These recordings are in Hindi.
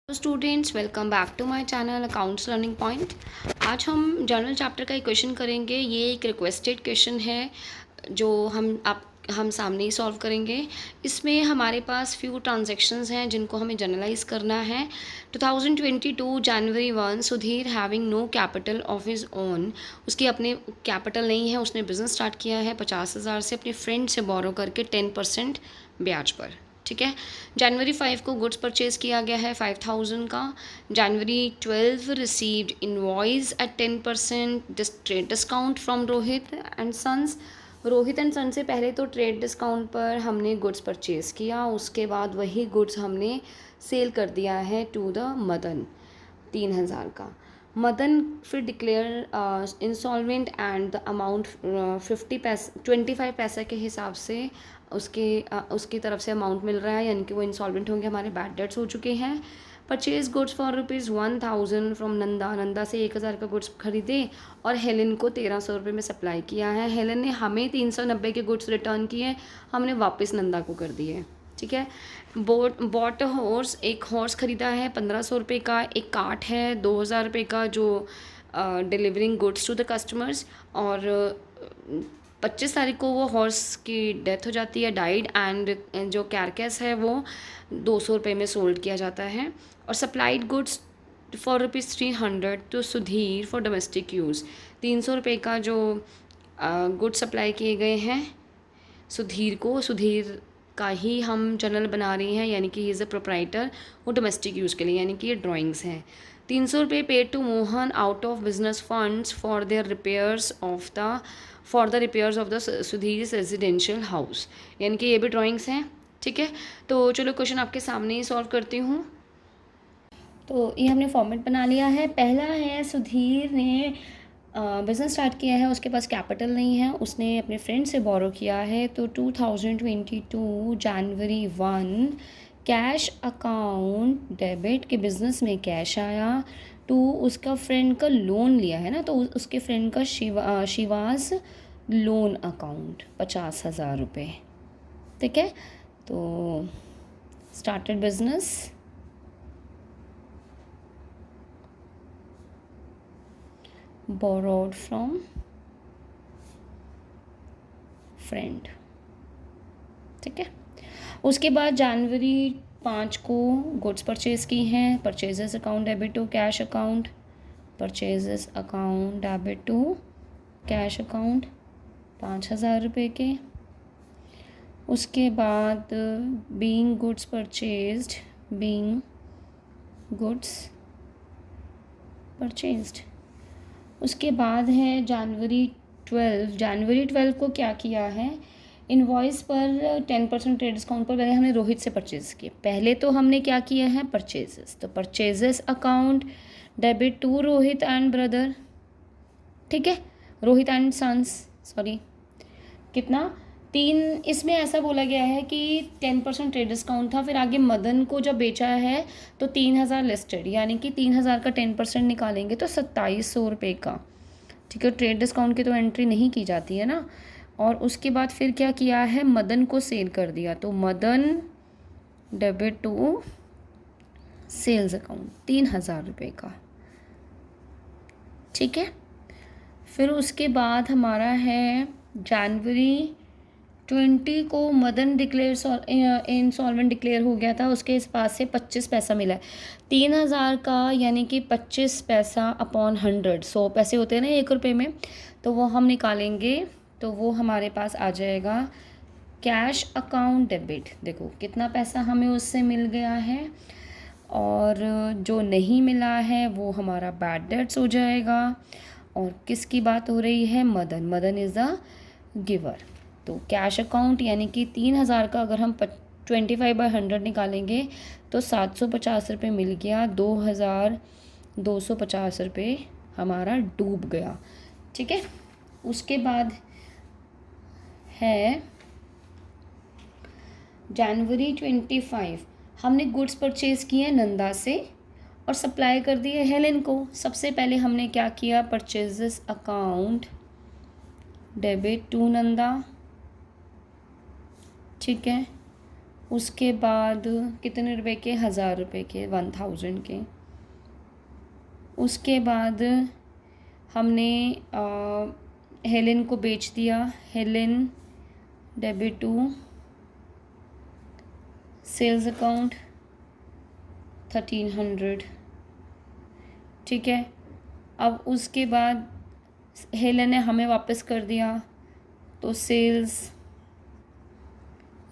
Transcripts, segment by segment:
Students, welcome back to my channel accounts learning point. आज हम जर्नल चैप्टर का एक क्वेश्चन करेंगे। ये एक रिक्वेस्टेड क्वेश्चन है जो हम सामने ही सॉल्व करेंगे। इसमें हमारे पास फ्यू ट्रांजैक्शंस हैं जिनको हमें जर्नलाइज करना है। 2022 जनवरी 1 Sudhir having no capital of his own, उसकी अपने कैपिटल नहीं है, उसने बिज़नेस स्टार्ट किया है 50,000 से अपने फ्रेंड से बोरो करके 10% ब्याज पर। ठीक है। जनवरी 5 को गुड्स परचेज किया गया है 5,000 का। January 12 received invoice at 10% trade discount from Rohit and sons. Rohit and son से पहले तो ट्रेड डिस्काउंट पर हमने गुड्स परचेज़ किया, उसके बाद वही गुड्स हमने सेल कर दिया है टू द मदन 3,000 का। मदन फिर declare instalment and the amount 25 पैसे के हिसाब से उसकी तरफ से अमाउंट मिल रहा है, यानी कि वो इंसॉल्वेंट होंगे, हमारे बैड डेट्स हो चुके हैं। Purchase goods for ₹1,000 from Nanda से 1,000 का गुड्स खरीदे और हेलेन को 1,300 रुपये में सप्लाई किया है। हेलेन ने हमें 390 के गुड्स रिटर्न किए, हमने वापस नंदा को कर दिए। ठीक है। बॉट हॉर्स, एक हॉर्स ख़रीदा है 1,500 रुपये का। एक कार्ट है 2,000 रुपये का जो delivering goods to the customers. और 25 तारीख को वो हॉर्स की डेथ हो जाती है, डाइड, एंड जो कैरकेस है वो 200 रुपये में सोल्ड किया जाता है। और supplied goods for ₹300 to Sudhir for domestic use. 300 रुपये का जो गुड्स सप्लाई किए गए हैं सुधीर को, सुधीर का ही हम जर्नल बना रही हैं, यानी कि ही इज़ अ प्रोप्राइटर, वो डोमेस्टिक यूज़ के लिए, यानी कि ये ड्राइंग्स हैं। 300 रुपये paid to Mohan out of business funds for the repairs of the Sudhir residential house, यानी कि ये भी ड्राइंग्स हैं। ठीक है। तो चलो क्वेश्चन आपके सामने ही सॉल्व करती हूँ। तो ये हमने फॉर्मेट बना लिया है। पहला है सुधीर ने बिज़नेस स्टार्ट किया है, उसके पास कैपिटल नहीं है, उसने अपने फ्रेंड से बोरो किया है। तो 2022 जनवरी 1 कैश अकाउंट डेबिट के बिज़नेस में कैश आया। टू उसका फ्रेंड का लोन लिया है ना, तो उसके फ्रेंड का शिवास लोन अकाउंट 50,000 रुपये। ठीक है। तो started business, borrowed from friend। ठीक है। उसके बाद जनवरी 5 को गुड्स परचेज की हैं, purchases account debit to cash account, purchases account debit to cash account 5,000 रुपये के। उसके बाद being goods purchased, being goods purchased. उसके बाद है जनवरी 12 को क्या किया है, इनवॉइस पर 10% ट्रेड डिस्काउंट पर पहले हमने रोहित से परचेज़ किए। पहले तो हमने क्या किया है, परचेजेस, तो purchases account debit to Rohit and brother. ठीक है, रोहित एंड सन्स, सॉरी, कितना 3, इसमें ऐसा बोला गया है कि 10% ट्रेड डिस्काउंट था, फिर आगे मदन को जब बेचा है तो 3,000 लिस्टेड, यानी कि 3,000 का 10% निकालेंगे तो 2,700 रुपये का। ठीक है, ट्रेड डिस्काउंट की तो एंट्री नहीं की जाती है ना। और उसके बाद फिर क्या किया है, मदन को सेल कर दिया, तो Madan debit to sales account 3,000 रुपये का। ठीक है। फिर उसके बाद हमारा है जनवरी 20 को मदन इंसॉल्वेंट डिक्लेयर हो गया था, उसके पास से 25 पैसा मिला है 3,000 का, यानी कि 25 पैसा अपॉन 100, 100 पैसे होते हैं ना 1 रुपये में, तो वो हम निकालेंगे तो वो हमारे पास आ जाएगा कैश अकाउंट डेबिट। देखो कितना पैसा हमें उससे मिल गया है, और जो नहीं मिला है वो हमारा बैड डेट्स हो जाएगा। और किसकी बात हो रही है, मदन इज़ द गिवर। तो कैश अकाउंट यानी कि 3,000 का अगर हम 25/100 निकालेंगे तो 750 रुपये मिल गया, 2,250 रुपये हमारा डूब गया। ठीक है। उसके बाद है जनवरी 25, हमने गुड्स परचेज़ किए नंदा से और सप्लाई कर दिए हेलेन को। सबसे पहले हमने क्या किया, purchases account debit to Nanda. ठीक है। उसके बाद कितने रुपए के, 1000 रुपये के, 1000 के। उसके बाद हमने हेलेन को बेच दिया। Helen debit to sales account 1300। ठीक है। अब उसके बाद हेलेन ने हमें वापस कर दिया, तो sales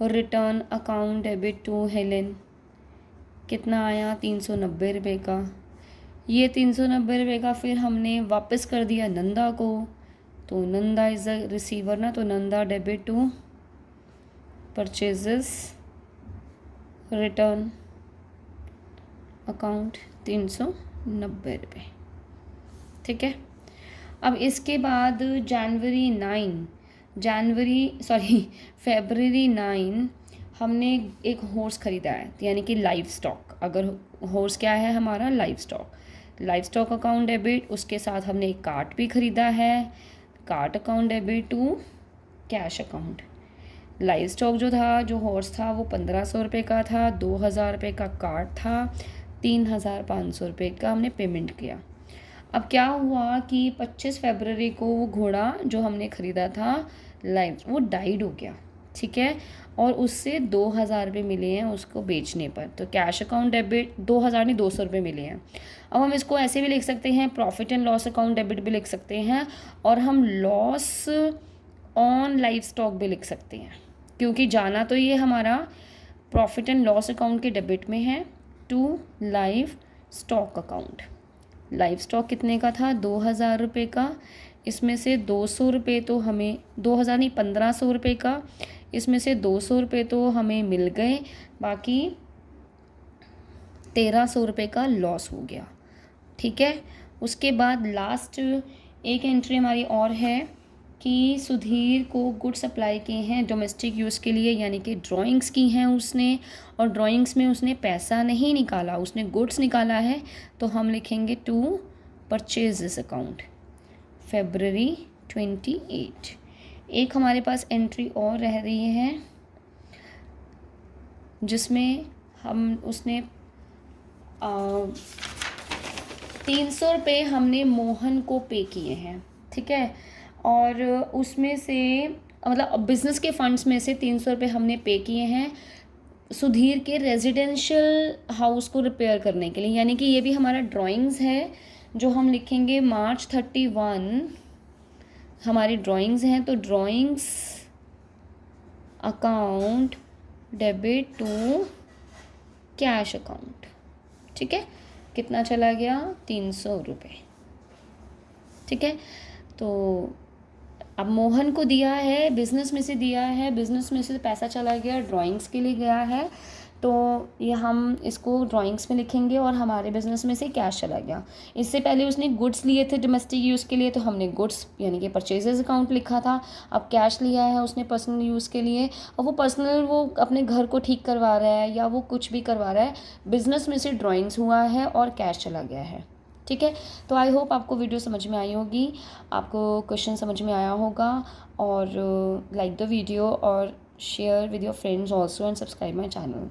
return account debit to Helen कितना आया, 390 रुपये का। ये 390 रुपये का फिर हमने वापस कर दिया नंदा को, तो नंदा इज़ अ रिसीवर ना, तो Nanda debit to purchases return account 390 रुपये। ठीक है। अब इसके बाद फेबररी 9 हमने एक हॉर्स ख़रीदा है, यानी कि लाइव स्टॉक। अगर हॉर्स क्या है हमारा, लाइव स्टॉक अकाउंट डेबिट। उसके साथ हमने एक कार्ट भी ख़रीदा है, cart account debit to cash account. Livestock जो था, जो हॉर्स था, वो 1500 रुपये का था, 2000 रुपये का कार्ट था, 3500 रुपये का हमने पेमेंट किया। अब क्या हुआ कि 25 फरवरी को वो घोड़ा जो हमने ख़रीदा था लाइव, वो डाइड हो गया। ठीक है। और उससे 2000 रुपये मिले हैं उसको बेचने पर, तो कैश अकाउंट डेबिट 2000 नहीं 200 रुपये मिले हैं। अब हम इसको ऐसे भी लिख सकते हैं, profit and loss account debit भी लिख सकते हैं, और हम लॉस ऑन लाइव स्टॉक भी लिख सकते हैं, क्योंकि जाना तो ये हमारा प्रॉफिट एंड लॉस अकाउंट के डेबिट में है to livestock account. Livestock कितने का था, 2000 रुपये का। इसमें से 200 रुपये तो हमें, 2000 नहीं 1500 रुपये का, इसमें से 200 रुपये तो हमें मिल गए, बाकी 1300 रुपये का लॉस हो गया। ठीक है। उसके बाद लास्ट एक एंट्री हमारी और है कि सुधीर को गुड्स सप्लाई किए हैं डोमेस्टिक यूज़ के लिए, यानी कि ड्राइंग्स की हैं उसने, और ड्राइंग्स में उसने पैसा नहीं निकाला, उसने गुड्स निकाला है, तो हम लिखेंगे टू परचेजेस अकाउंट फरवरी 28। एक हमारे पास एंट्री और रह रही है जिसमें हम उसने 300 रुपये हमने मोहन को पे किए हैं। ठीक है। और उसमें से मतलब बिज़नेस के फंड्स में से 300 रुपये हमने पे किए हैं सुधीर के रेजिडेंशियल हाउस को रिपेयर करने के लिए, यानी कि ये भी हमारा ड्राइंग्स है जो हम लिखेंगे मार्च 31 हमारी ड्राइंग्स हैं, तो drawings account debit to cash account. ठीक है। कितना चला गया, 300 रुपये। ठीक है। तो अब मोहन को दिया है, बिज़नेस में से दिया है, बिज़नेस में से पैसा चला गया, ड्राइंग्स के लिए गया है, तो ये हम इसको ड्राइंग्स में लिखेंगे, और हमारे बिज़नेस में से कैश चला गया। इससे पहले उसने गुड्स लिए थे डोमेस्टिक यूज़ के लिए, तो हमने गुड्स यानी कि परचेजेस अकाउंट लिखा था। अब कैश लिया है उसने पर्सनल यूज़ के लिए, और वो पर्सनल वो अपने घर को ठीक करवा रहा है या वो कुछ भी करवा रहा है, बिज़नेस में से ड्राइंग्स हुआ है और कैश चला गया है। ठीक है। तो आई होप आपको वीडियो समझ में आई होगी, आपको क्वेश्चन समझ में आया होगा, और लाइक द वीडियो और share with your friends also and subscribe my channel.